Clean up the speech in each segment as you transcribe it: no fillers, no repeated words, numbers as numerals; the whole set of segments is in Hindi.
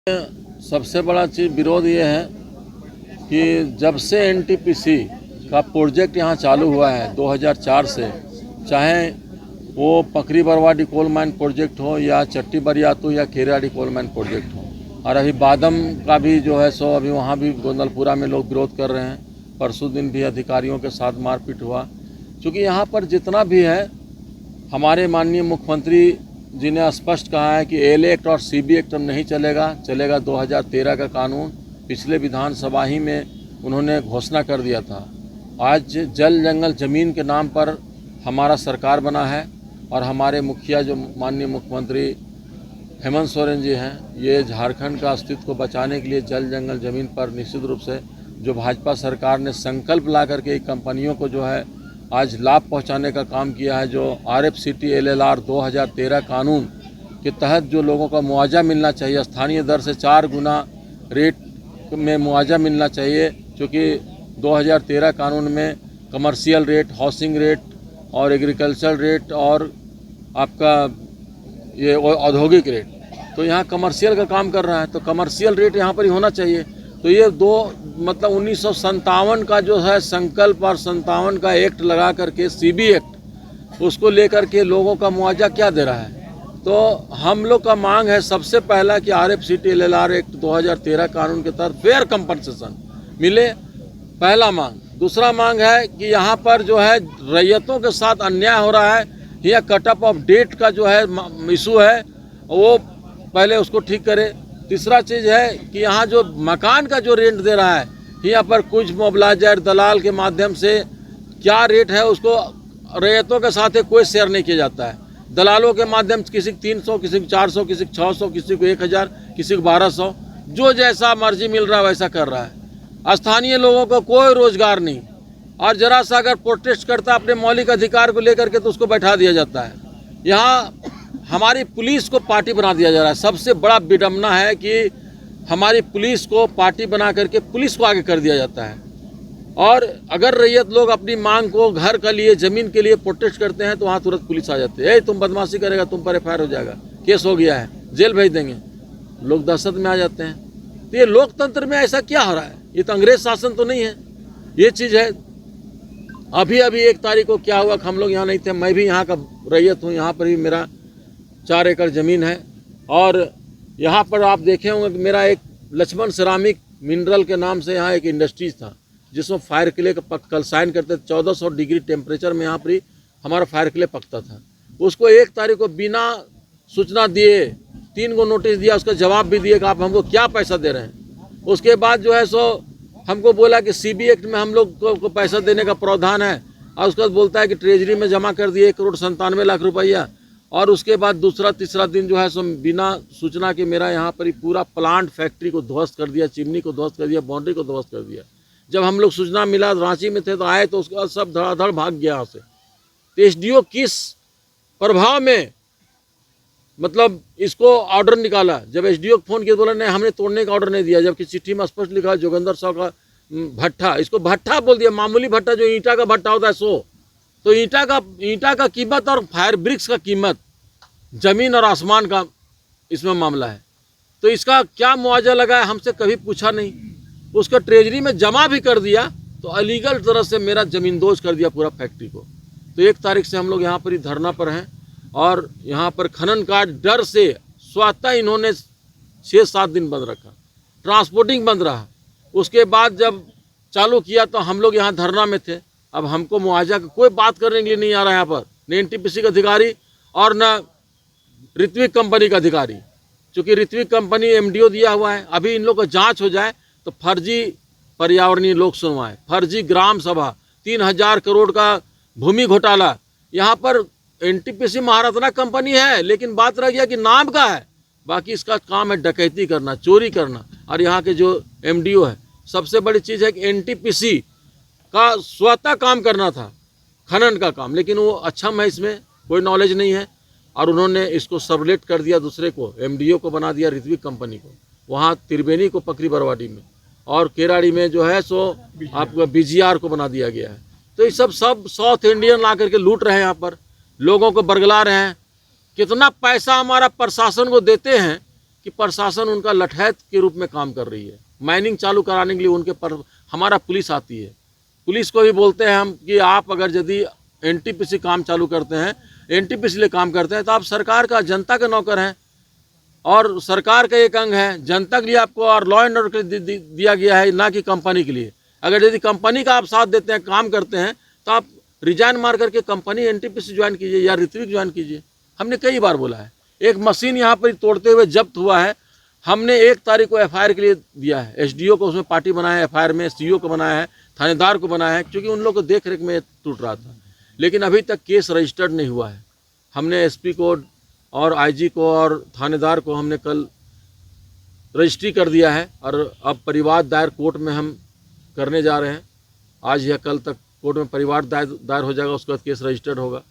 सबसे बड़ा चीज़ विरोध ये है कि जब से एनटीपीसी का प्रोजेक्ट यहाँ चालू हुआ है 2004 से, चाहे वो Pakri Barwadih coal mine project हो या चट्टी बरियातू या केराड़ी कोल माइन प्रोजेक्ट हो, और अभी बादम का भी जो है सो अभी वहाँ भी गोंदलपुरा में लोग विरोध कर रहे हैं। परसों दिन भी अधिकारियों के साथ मारपीट हुआ। क्योंकि यहाँ पर जितना भी है, हमारे माननीय मुख्यमंत्री जी ने स्पष्ट कहा है कि एल एक्ट और सीबी एक्ट नहीं चलेगा 2013 का कानून पिछले विधानसभा ही में उन्होंने घोषणा कर दिया था। आज जल जंगल ज़मीन के नाम पर हमारा सरकार बना है और हमारे मुखिया जो माननीय मुख्यमंत्री हेमंत सोरेन जी हैं, ये झारखंड का अस्तित्व को बचाने के लिए जल जंगल ज़मीन पर निश्चित रूप से जो भाजपा सरकार ने संकल्प ला करके कंपनियों को जो है आज लाभ पहुंचाने का काम किया है। जो RFCT LLR 2013 कानून के तहत जो लोगों का मुआवजा मिलना चाहिए, स्थानीय दर से 4 गुना रेट में मुआवजा मिलना चाहिए, क्योंकि 2013 कानून में कमर्शियल रेट, हाउसिंग रेट और एग्रीकल्चर रेट और आपका ये औद्योगिक रेट, तो यहाँ कमर्शियल का काम कर रहा है, तो कमर्शियल रेट यहाँ पर ही होना चाहिए। तो ये मतलब 1957 का जो है संकल्प और 57 का एक्ट लगा करके CB एक्ट उसको लेकर के लोगों का मुआवजा क्या दे रहा है। तो हम लोग का मांग है सबसे पहला कि RFCT LLR एक्ट 2013 कानून के तहत फेयर कंपनसेशन मिले, पहला मांग। दूसरा मांग है कि यहाँ पर जो है रैयतों के साथ अन्याय हो रहा है, या कट ऑफ ऑफ डेट का जो है इशू है वो पहले उसको ठीक करे। तीसरा चीज़ है कि यहाँ जो मकान का जो रेंट दे रहा है, यहाँ पर कुछ मोबलाइजर दलाल के माध्यम से क्या रेट है उसको रैयतों के साथ कोई शेयर नहीं किया जाता है। दलालों के माध्यम से किसी को 300, किसी को 400, किसी को 600, किसी को 1000, किसी को 1200, जो जैसा मर्जी मिल रहा है वैसा कर रहा है। स्थानीय लोगों को कोई रोजगार नहीं, और जरा सा अगर प्रोटेस्ट करता अपने मौलिक अधिकार को लेकर के तो उसको बैठा दिया जाता है। यहाँ हमारी पुलिस को पार्टी बना दिया जा रहा है। सबसे बड़ा विडम्बना है कि हमारी पुलिस को पार्टी बना करके पुलिस को आगे कर दिया जाता है, और अगर रैयत लोग अपनी मांग को घर के लिए, ज़मीन के लिए प्रोटेस्ट करते हैं तो वहाँ तुरंत पुलिस आ जाती है। तुम बदमाशी करेगा, तुम पर FIR हो जाएगा, केस हो गया है, जेल भेज देंगे। लोग दहशत में आ जाते हैं। तो ये लोकतंत्र में ऐसा क्या हो रहा है? ये तो अंग्रेज शासन तो नहीं है, ये चीज़ है। अभी 1 तारीख को क्या हुआ, हम लोग यहाँ नहीं थे, मैं भी यहाँ का रैयत हूँ। यहाँ पर भी मेरा 4 एकड़ ज़मीन है, और यहाँ पर आप देखे होंगे कि मेरा एक लक्ष्मण सिरामिक मिनरल के नाम से यहाँ एक इंडस्ट्रीज था, जिसमें फायर क्ले का कलसाइन करते थे। 1400 डिग्री टेम्परेचर में यहाँ पर ही हमारा फायर क्ले पकता था। उसको 1 तारीख को बिना सूचना दिए 3 गो नोटिस दिया, उसका जवाब भी दिए कि आप हमको क्या पैसा दे रहे हैं। उसके बाद जो है सो हमको बोला कि CB एक्ट में हम लोग को पैसा देने का प्रावधान है, और उसके बाद बोलता है कि ट्रेजरी में जमा कर दिए 1,97,00,000 रुपया। और उसके बाद दूसरा तीसरा दिन जो है सो बिना सूचना के मेरा यहाँ पर ही पूरा प्लांट फैक्ट्री को ध्वस्त कर दिया, चिमनी को ध्वस्त कर दिया, बाउंड्री को ध्वस्त कर दिया। जब हम लोग सूचना मिला, रांची में थे तो आए, तो उसके बाद सब धड़ाधड़ भाग गया यहाँ से। तो SDO किस प्रभाव में मतलब इसको ऑर्डर निकाला? जब SDO को फ़ोन किया बोला नहीं, हमने तोड़ने का ऑर्डर नहीं दिया, जबकि चिट्ठी में स्पष्ट लिखा जोगिंदर साहब का भट्ठा, इसको भट्ठा बोल दिया। मामूली भट्ठा जो ईंटा का भट्ठा होता है सो, तो ईंटा का कीमत और फायर ब्रिक्स का कीमत ज़मीन और आसमान का इसमें मामला है। तो इसका क्या मुआवजा लगा है हमसे कभी पूछा नहीं। उसका ट्रेजरी में जमा भी कर दिया, तो अलीगल तरह से मेरा ज़मींदोज कर दिया पूरा फैक्ट्री को। तो 1 तारीख से हम लोग यहाँ पर ही धरना पर हैं, और यहाँ पर खनन का डर से स्वतः इन्होंने 6-7 दिन बंद रखा, ट्रांसपोर्टिंग बंद रहा। उसके बाद जब चालू किया तो हम लोग यहाँ धरना में थे। अब हमको मुआवजा का कोई बात करने के लिए नहीं आ रहा है यहाँ पर, न NTPC का अधिकारी और न ऋत्विक कंपनी का अधिकारी। चूँकि ऋत्विक कंपनी MDO दिया हुआ है, अभी इन लोग का जाँच हो जाए तो फर्जी पर्यावरणीय लोक सुनवाई, फर्जी ग्राम सभा, 3000 करोड़ का भूमि घोटाला। यहाँ पर NTPC महारत्ना कंपनी है, लेकिन बात रह गया कि नाम का है, बाकी इसका काम है डकैती करना, चोरी करना। और यहाँ के जो MDO है, सबसे बड़ी चीज़ है कि NTPC का स्वतः काम करना था खनन का काम, लेकिन वो अक्षम है, इसमें कोई नॉलेज नहीं है, और उन्होंने इसको सबलेट कर दिया दूसरे को, MDO को बना दिया ऋत्विक कंपनी को, वहाँ त्रिवेणी को पकरी बरवाडी में, और केराड़ी में जो है सो आपको BGR को बना दिया गया है। तो ये सब साउथ इंडियन ला करके लूट रहे हैं, यहाँ पर लोगों को बरगला रहे हैं। कितना पैसा हमारा प्रशासन को देते हैं कि प्रशासन उनका लठैत के रूप में काम कर रही है। माइनिंग चालू कराने के लिए उनके पर हमारा पुलिस आती है, पुलिस को भी बोलते हैं हम कि आप अगर यदि एनटीपीसी काम चालू करते हैं, एनटीपीसी लिए काम करते हैं, तो आप सरकार का, जनता के नौकर हैं और सरकार का एक अंग है। जनता के लिए आपको और लॉ एंड ऑर्डर के लिए दिया गया है, ना कि कंपनी के लिए। अगर यदि कंपनी का आप साथ देते हैं, काम करते हैं, तो आप रिजाइन मार करके कंपनी एनटीपीसी ज्वाइन कीजिए या ऋत्विक ज्वाइन कीजिए। हमने कई बार बोला है। एक मशीन यहाँ पर तोड़ते हुए जब्त हुआ है, हमने 1 तारीख को एफआईआर के लिए दिया है। एसडीओ को उसमें पार्टी बनाया है, एफआईआर में सीईओ को बनाया है, थानेदार को बनाया है, क्योंकि उन लोग को देख रेख में टूट रहा था। लेकिन अभी तक केस रजिस्टर्ड नहीं हुआ है। हमने एसपी को और आईजी को और थानेदार को हमने कल रजिस्ट्री कर दिया है और अब परिवाद दायर कोर्ट में हम करने जा रहे हैं। आज या कल तक कोर्ट में परिवार दायर हो जाएगा, उसके बाद केस रजिस्टर्ड होगा।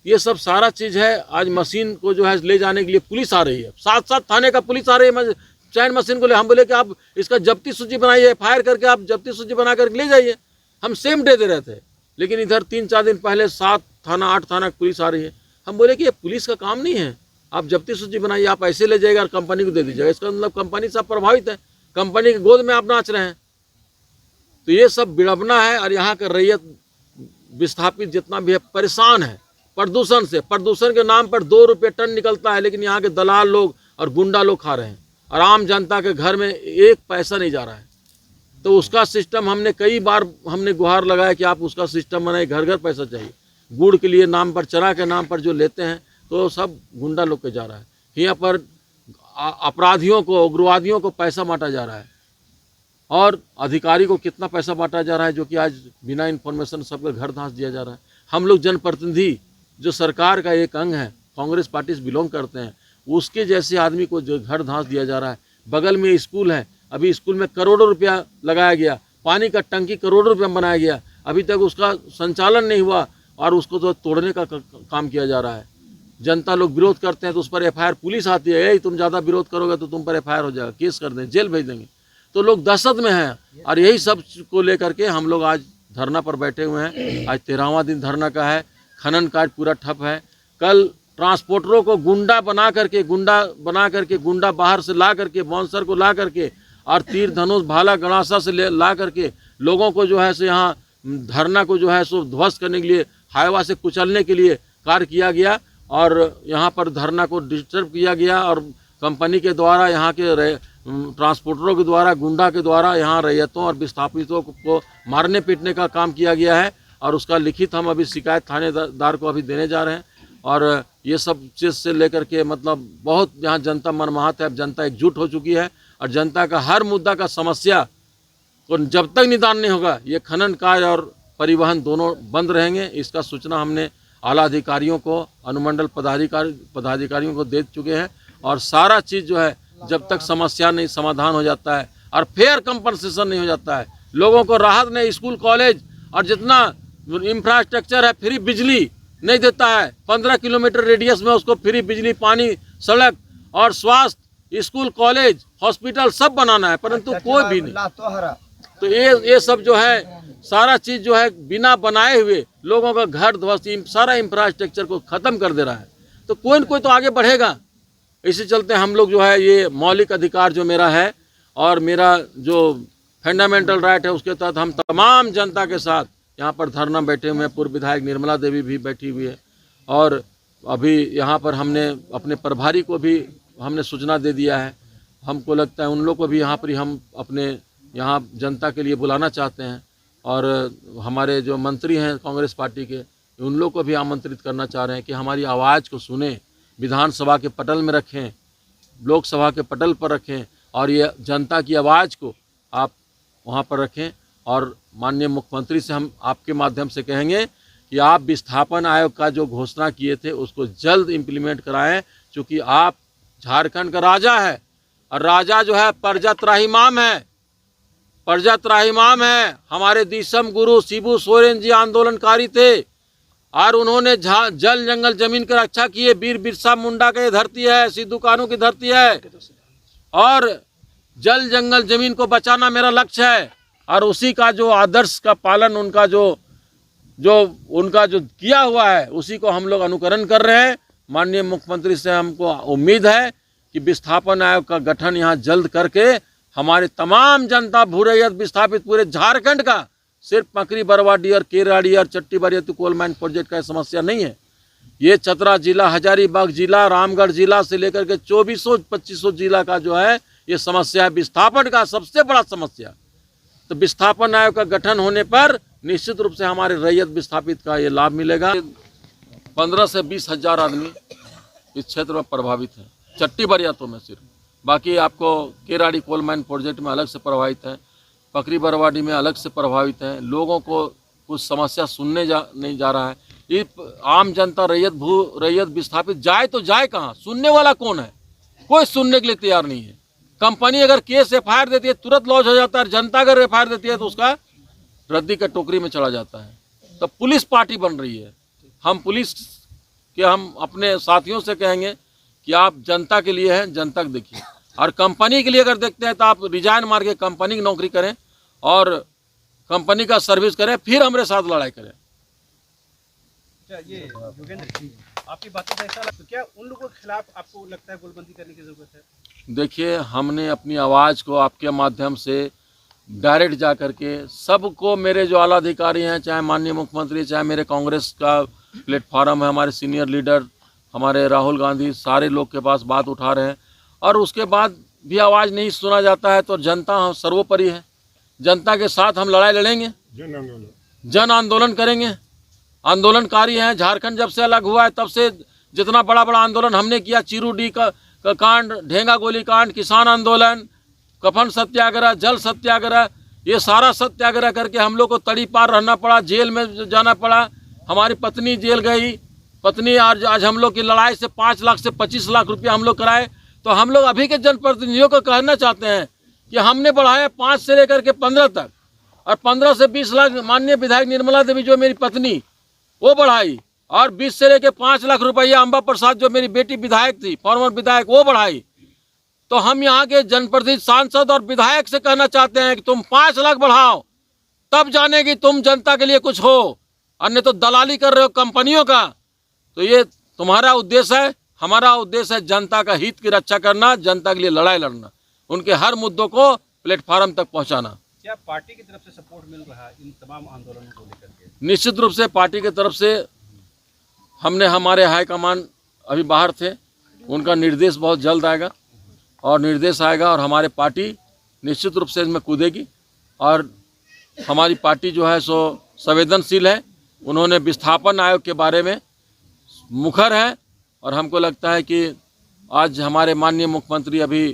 ये सब सारा चीज़ है। आज मशीन को जो है ले जाने के लिए पुलिस आ रही है, साथ साथ थाने का पुलिस आ रही है चैन मशीन को ले। हम बोले कि आप इसका जब्ती सूची बनाइए, एफआईआर करके आप जब्ती सूची बना करके ले जाइए। हम सेम डे दे रहे थे, लेकिन इधर 3-4 दिन पहले 7 थाना 8 थाना पुलिस आ रही है। हम बोले कि ये पुलिस का काम नहीं है, आप जब्ती सूची बनाइए, आप ऐसे ले जाइएगा और कंपनी को दे दीजिएगा। इसका मतलब कंपनी से आप प्रभावित है, कंपनी की गोद में आप नाच रहे हैं। तो ये सब विडंबना है। और यहाँ का रैयत विस्थापित जितना भी है परेशान है प्रदूषण से। प्रदूषण के नाम पर 2 रुपये टन निकलता है, लेकिन यहाँ के दलाल लोग और गुंडा लोग खा रहे हैं और आम जनता के घर में 1 पैसा नहीं जा रहा है। तो उसका सिस्टम हमने कई बार हमने गुहार लगाया कि आप उसका सिस्टम बनाए, घर घर पैसा चाहिए। गुड़ के लिए नाम पर, चना के नाम पर जो लेते हैं, तो सब गुंडा लोग के जा रहा है। यहाँ पर अपराधियों को, उग्रवादियों को पैसा बांटा जा रहा है और अधिकारी को कितना पैसा बांटा जा रहा है, जो कि आज बिना इन्फॉर्मेशन सबके घर धांस दिया जा रहा है। हम लोग जनप्रतिनिधि जो सरकार का एक अंग है, कांग्रेस पार्टी से बिलोंग करते हैं, उसके जैसे आदमी को जो घर धांस दिया जा रहा है। बगल में स्कूल है, अभी स्कूल में करोड़ों रुपया लगाया गया, पानी का टंकी करोड़ों रुपया में बनाया गया, अभी तक उसका संचालन नहीं हुआ और उसको तो तोड़ने का काम किया जा रहा है। जनता लोग विरोध करते हैं तो उस पर एफआईआर, पुलिस आती है, तुम ज़्यादा विरोध करोगे तो तुम पर एफआईआर हो जाएगा, केस कर दें, जेल भेज देंगे। तो लोग दहशत में हैं और यही सब को लेकर के हम लोग आज धरना पर बैठे हुए हैं। आज 13वां दिन धरना का है। खनन कार्य पूरा ठप है। कल ट्रांसपोर्टरों को गुंडा बना करके, गुंडा बाहर से ला करके, बाउंसर को ला करके और तीर धनुष भाला गणासा से ला करके लोगों को जो है सो यहाँ धरना को जो है सो ध्वस्त करने के लिए, हाईवा से कुचलने के लिए कार्य किया गया और यहाँ पर धरना को डिस्टर्ब किया गया और कंपनी के द्वारा, यहाँ के ट्रांसपोर्टरों के द्वारा, गुंडा के द्वारा यहाँ रैयतों और विस्थापितों को मारने पीटने का काम किया गया है। और उसका लिखित हम अभी शिकायत थानेदार को अभी देने जा रहे हैं। और ये सब चीज़ से लेकर के मतलब बहुत यहाँ जनता मनमाहत है। अब जनता एकजुट हो चुकी है और जनता का हर मुद्दा का समस्या को जब तक निदान नहीं होगा, ये खनन कार्य और परिवहन दोनों बंद रहेंगे। इसका सूचना हमने आला अधिकारियों को, अनुमंडल पदाधिकारियों को दे चुके हैं। और सारा चीज़ जो है जब तक समस्या नहीं समाधान हो जाता है और फेयर कंपनसेशन नहीं हो जाता है, लोगों को राहत नहीं, स्कूल कॉलेज और जितना इंफ्रास्ट्रक्चर है, फ्री बिजली नहीं देता है। 15 किलोमीटर रेडियस में उसको फ्री बिजली, पानी, सड़क और स्वास्थ्य, स्कूल कॉलेज, हॉस्पिटल सब बनाना है, परंतु कोई भी नहीं। तो ये सब जो है सारा चीज़ जो है बिना बनाए हुए लोगों का घर ध्वस्त, सारा इंफ्रास्ट्रक्चर को ख़त्म कर दे रहा है। तो कोई न कोई तो आगे बढ़ेगा। इसी चलते हम लोग जो है ये मौलिक अधिकार जो मेरा है और मेरा जो फंडामेंटल राइट है, उसके तहत हम तमाम जनता के साथ यहाँ पर धरना बैठे हुए हैं। पूर्व विधायक निर्मला देवी भी बैठी हुई है और अभी यहाँ पर हमने अपने प्रभारी को भी हमने सूचना दे दिया है। हमको लगता है उन लोग को भी यहाँ पर हम अपने यहाँ जनता के लिए बुलाना चाहते हैं और हमारे जो मंत्री हैं कांग्रेस पार्टी के, उन लोग को भी आमंत्रित करना चाह रहे हैं कि हमारी आवाज़ को सुने, विधानसभा के पटल में रखें, लोकसभा के पटल पर रखें और ये जनता की आवाज़ को आप वहाँ पर रखें। और माननीय मुख्यमंत्री से हम आपके माध्यम से कहेंगे कि आप विस्थापन आयोग का जो घोषणा किए थे उसको जल्द इम्प्लीमेंट कराएं, क्योंकि आप झारखंड का राजा है और राजा जो है प्रजा त्राहिमाम है, प्रजा त्राहिमाम है। हमारे दिसम गुरु शिबू सोरेन जी आंदोलनकारी थे और उन्होंने जल जंगल जमीन की रक्षा की है। वीर बिरसा मुंडा की धरती है, सिद्धू कानू की धरती है और जल जंगल जमीन को बचाना मेरा लक्ष्य है। और उसी का जो आदर्श का पालन, उनका जो किया हुआ है, उसी को हम लोग अनुकरण कर रहे हैं। माननीय मुख्यमंत्री से हमको उम्मीद है कि विस्थापन आयोग का गठन यहाँ जल्द करके हमारे तमाम जनता भू-रैयत विस्थापित पूरे झारखंड का, सिर्फ पकरी बरवाडी और केराड़ी और चट्टी बरियत कोल माइन प्रोजेक्ट का समस्या नहीं है। ये चतरा जिला, हजारीबाग जिला, रामगढ़ जिला से लेकर के 2400-2500 जिला का जो है ये समस्या है, विस्थापन का सबसे बड़ा समस्या। तो विस्थापन आयोग का गठन होने पर निश्चित रूप से हमारे रैयत विस्थापित का ये लाभ मिलेगा। 15 से 20 हज़ार आदमी इस क्षेत्र में प्रभावित हैं, चट्टी बरियातों में सिर्फ। बाकी आपको केराड़ी कोल माइन प्रोजेक्ट में अलग से प्रभावित है, पकरी बरवाडी में अलग से प्रभावित है। लोगों को कुछ समस्या सुनने नहीं जा रहा है। ये आम जनता रैयत विस्थापित जाए तो जाए कहाँ, सुनने वाला कौन है? कोई सुनने के लिए तैयार नहीं है। कंपनी अगर केस FIR देती है तुरंत लॉन्च हो जाता है, जनता अगर FIR देती है तो उसका रद्दी का टोकरी में चला जाता है। तो पुलिस पार्टी बन रही है। हम पुलिस के हम अपने साथियों से कहेंगे कि आप जनता के लिए हैं, जनता को देखिए, और कंपनी के लिए अगर देखते हैं तो आप रिजाइन मार के कंपनी की नौकरी करें और कंपनी का सर्विस करें, फिर हमारे साथ लड़ाई करें। ये योगेंद्र जी, आपकी बातों से ऐसा लगता है क्या उन लोगों के खिलाफ आपको लगता है गोलबंदी करने की जरूरत है? देखिए, हमने अपनी आवाज़ को आपके माध्यम से डायरेक्ट जा करके सबको, मेरे जो आला अधिकारी हैं, चाहे माननीय मुख्यमंत्री, चाहे मेरे कांग्रेस का प्लेटफार्म है, हमारे सीनियर लीडर हमारे राहुल गांधी, सारे लोग के पास बात उठा रहे हैं। और उसके बाद भी आवाज़ नहीं सुना जाता है तो जनता सर्वोपरि है। जनता के साथ हम लड़ाई लड़ेंगे, जन आंदोलन करेंगे। आंदोलनकारी हैं। झारखंड जब से अलग हुआ है तब से जितना बड़ा बड़ा आंदोलन हमने किया, चिरूडी का कांड, ढेंगा गोली कांड, किसान आंदोलन, कफन सत्याग्रह, जल सत्याग्रह, ये सारा सत्याग्रह करके हम लोग को तड़ी पार रहना पड़ा, जेल में जाना पड़ा। हमारी पत्नी जेल गई। पत्नी आज हम लोग की लड़ाई से 5 लाख से 25 लाख रुपया हम लोग कराए। तो हम लोग अभी के जनप्रतिनिधियों को कहना चाहते हैं कि हमने बढ़ाया 5 से लेकर के 15 तक, और 15 से 20 लाख माननीय विधायक निर्मला देवी जो मेरी पत्नी, वो बढ़ाई, और 20 से लेकर 5 लाख रुपया अंबा प्रसाद जो मेरी बेटी विधायक थी, फॉर्मर विधायक, वो बढ़ाई। तो हम यहाँ के जनप्रतिनिधि, सांसद और विधायक से कहना चाहते हैं कि तुम 5 लाख बढ़ाओ, तब जाने कि तुम जनता के लिए कुछ हो, अन्य तो दलाली कर रहे हो कंपनियों का। तो ये तुम्हारा उद्देश्य है, हमारा उद्देश्य है जनता का हित की रक्षा करना, जनता के लिए लड़ाई लड़ना, उनके हर मुद्दों को प्लेटफार्म तक पहुँचाना। क्या पार्टी की तरफ से सपोर्ट मिल रहा है इन तमाम आंदोलनों को लेकर के? निश्चित रूप से पार्टी की तरफ से हमने, हमारे हाईकमान अभी बाहर थे, उनका निर्देश बहुत जल्द आएगा, और निर्देश आएगा और हमारे पार्टी निश्चित रूप से इसमें कूदेगी। और हमारी पार्टी जो है सो संवेदनशील है। उन्होंने विस्थापन आयोग के बारे में मुखर है, और हमको लगता है कि आज हमारे माननीय मुख्यमंत्री अभी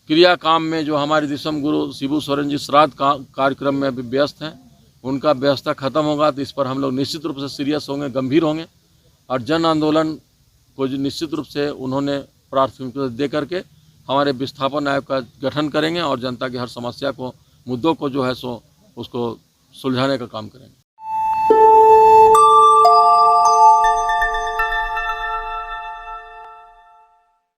क्रिया काम में, जो हमारे दिसम गुरु शिबू सोरेन जी श्राद्ध कार्यक्रम में अभी व्यस्त हैं, उनका व्यवस्था खत्म होगा तो इस पर हम लोग निश्चित रूप से सीरियस होंगे, गंभीर होंगे, और जन आंदोलन को जो निश्चित रूप से उन्होंने प्राथमिकता दे करके हमारे विस्थापन आयोग का गठन करेंगे, और जनता की हर समस्या को, मुद्दों को जो है सो उसको सुलझाने का काम करेंगे।